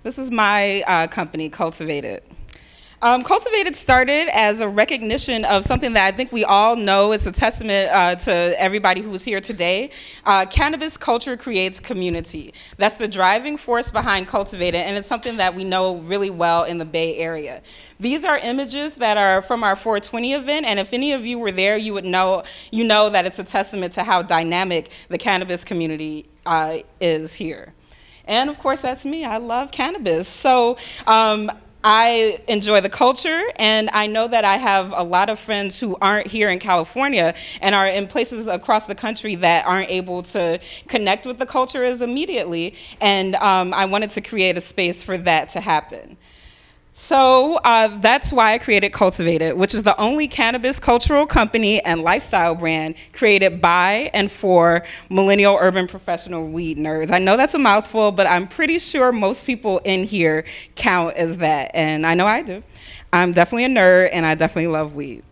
This is my company, Culitv8ted. Culitv8ted started as a recognition of something that I think we all know is a testament to everybody who is here today. Cannabis culture creates community. That's the driving force behind Culitv8ted, and it's something that we know really well in the Bay Area. These are images that are from our 420 event, and if any of you were there, you know that it's a testament to how dynamic the cannabis community is here. And of course, that's me. I love cannabis. So I enjoy the culture, and I know that I have a lot of friends who aren't here in California and are in places across the country that aren't able to connect with the culture as immediately, and I wanted to create a space for that to happen. So that's why I created Culitv8ted, which is the only cannabis cultural company and lifestyle brand created by and for millennial urban professional weed nerds. I know that's a mouthful, but I'm pretty sure most people in here count as that, and I know I do. I'm definitely a nerd, and I definitely love weed.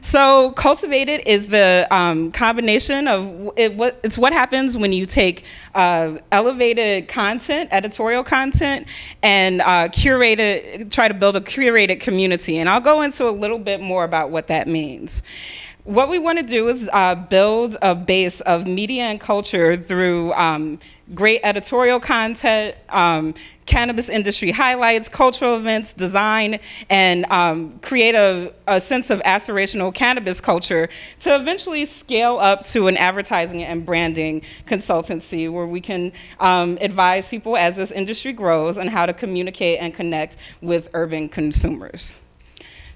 So Culitv8ted is the combination of it's what happens when you take elevated content, editorial content, and try to build a curated community. And I'll go into a little bit more about what that means. What we want to do is build a base of media and culture through great editorial content, cannabis industry highlights, cultural events, design, and create a sense of aspirational cannabis culture to eventually scale up to an advertising and branding consultancy where we can advise people as this industry grows on how to communicate and connect with urban consumers.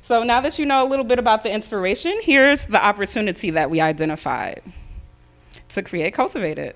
So now that you know a little bit about the inspiration, here's the opportunity that we identified to create Culitv8ted.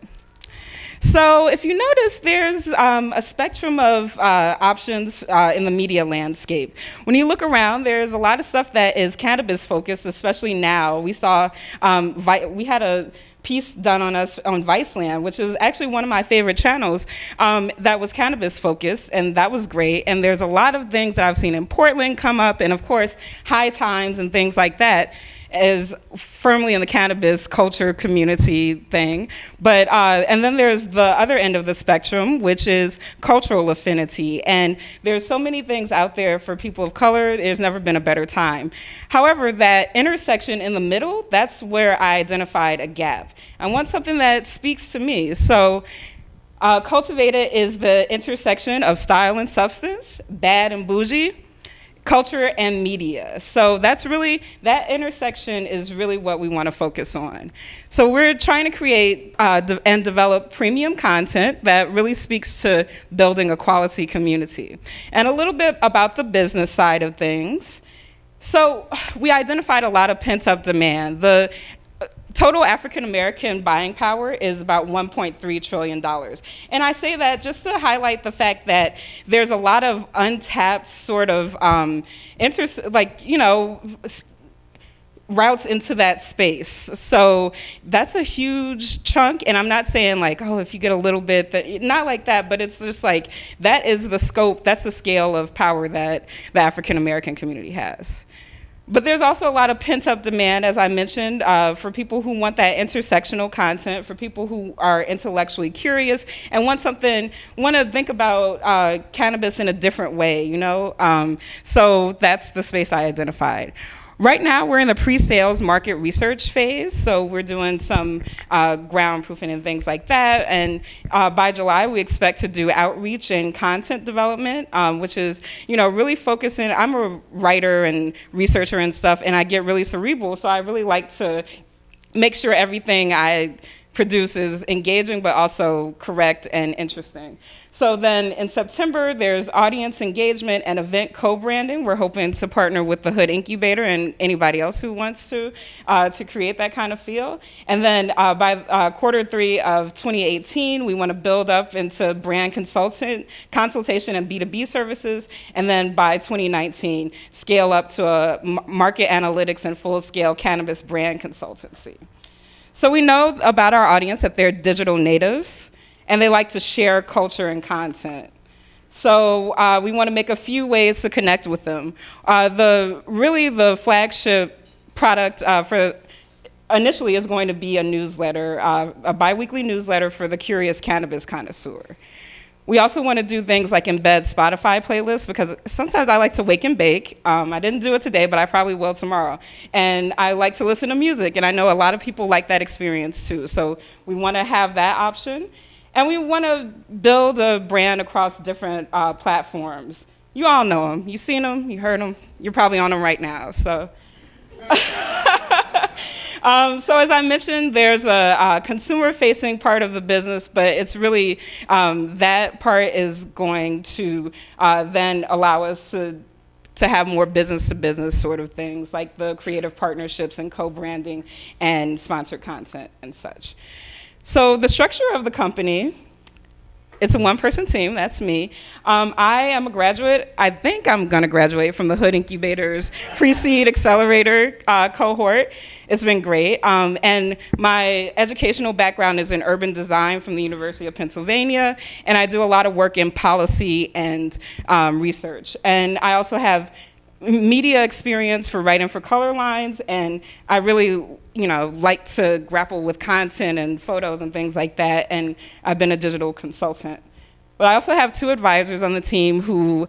So if you notice, there's a spectrum of options in the media landscape. When you look around, there's a lot of stuff that is cannabis focused, especially now. We saw, we had a piece done on us on Viceland, which is actually one of my favorite channels, that was cannabis focused, and that was great. And there's a lot of things that I've seen in Portland come up, and of course, High Times and things like that is firmly in the cannabis culture community thing. But, and then there's the other end of the spectrum, which is cultural affinity. And there's so many things out there for people of color, there's never been a better time. However, that intersection in the middle, that's where I identified a gap. I want something that speaks to me. So Culitv8ted is the intersection of style and substance, bad and bougie, culture and media. So that's really, that intersection is really what we want to focus on. So we're trying to create and develop premium content that really speaks to building a quality community. And a little bit about the business side of things. So we identified a lot of pent-up demand. The total African-American buying power is about $1.3 trillion. And I say that just to highlight the fact that there's a lot of untapped sort of, routes into that space. So that's a huge chunk, and I'm not saying like, oh, if you get a little bit, not like that, but it's just like, that is the scope, that's the scale of power that the African-American community has. But there's also a lot of pent-up demand, as I mentioned, for people who want that intersectional content, for people who are intellectually curious and want to think about cannabis in a different way, you know? So that's the space I identified. Right now, we're in the pre-sales market research phase, so we're doing some ground proofing and things like that. And by July, we expect to do outreach and content development, which is, really focusing. I'm a writer and researcher and stuff, and I get really cerebral, so I really like to make sure everything I produce is engaging, but also correct and interesting. So then in September, there's audience engagement and event co-branding. We're hoping to partner with the Hood Incubator and anybody else who wants to create that kind of feel. And then by Q3 of 2018, we want to build up into brand consultation and B2B services. And then by 2019, scale up to a market analytics and full-scale cannabis brand consultancy. So we know about our audience that they're digital natives, and they like to share culture and content. So we want to make a few ways to connect with them. The flagship product for initially is going to be a newsletter, a bi-weekly newsletter for the curious cannabis connoisseur. We also want to do things like embed Spotify playlists, because sometimes I like to wake and bake. I didn't do it today, but I probably will tomorrow. And I like to listen to music, and I know a lot of people like that experience too. So we want to have that option. And we want to build a brand across different platforms. You all know them. You've seen them, you heard them, you're probably on them right now. So. So as I mentioned, there's a consumer-facing part of the business, but it's really, that part is going to then allow us to have more business-to-business sort of things, like the creative partnerships and co-branding and sponsored content and such. So the structure of the company, it's a one-person team, that's me. I am a graduate. I think I'm gonna graduate from the Hood Incubator's Pre-Seed Accelerator cohort. It's been great. And my educational background is in urban design from the University of Pennsylvania, and I do a lot of work in policy and research. And I also have media experience for writing for Color Lines, and I really like to grapple with content and photos and things like that, and I've been a digital consultant. But I also have 2 advisors on the team who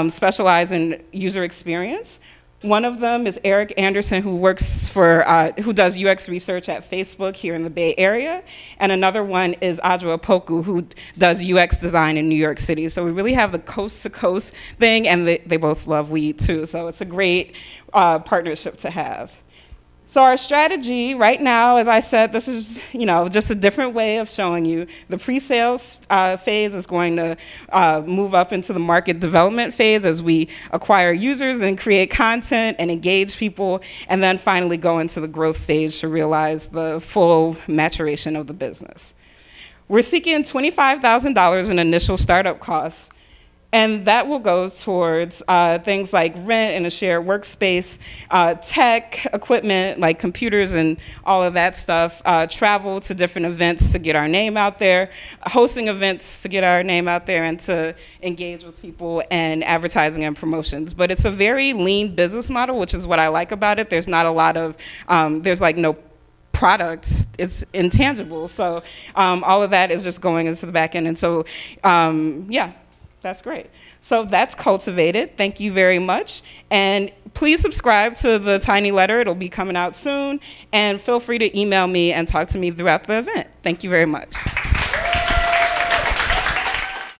specialize in user experience. One of them is Eric Anderson, who works for, who does UX research at Facebook here in the Bay Area, and another one is Adra Opoku, who does UX design in New York City. So we really have the coast-to-coast thing, and they both love weed too, so it's a great partnership to have. So our strategy right now, as I said, this is just a different way of showing you. The pre-sales phase is going to move up into the market development phase as we acquire users and create content and engage people, and then finally go into the growth stage to realize the full maturation of the business. We're seeking $25,000 in initial startup costs, and that will go towards things like rent and a shared workspace, tech equipment like computers and all of that stuff, travel to different events to get our name out there, hosting events to get our name out there and to engage with people, and advertising and promotions. But it's a very lean business model, which is what I like about it. There's not a lot of, there's like no products, it's intangible. So all of that is just going into the back end. And so, yeah. That's great. So that's Cultivated. Thank you very much. And please subscribe to the Tiny Letter. It'll be coming out soon. And feel free to email me and talk to me throughout the event. Thank you very much.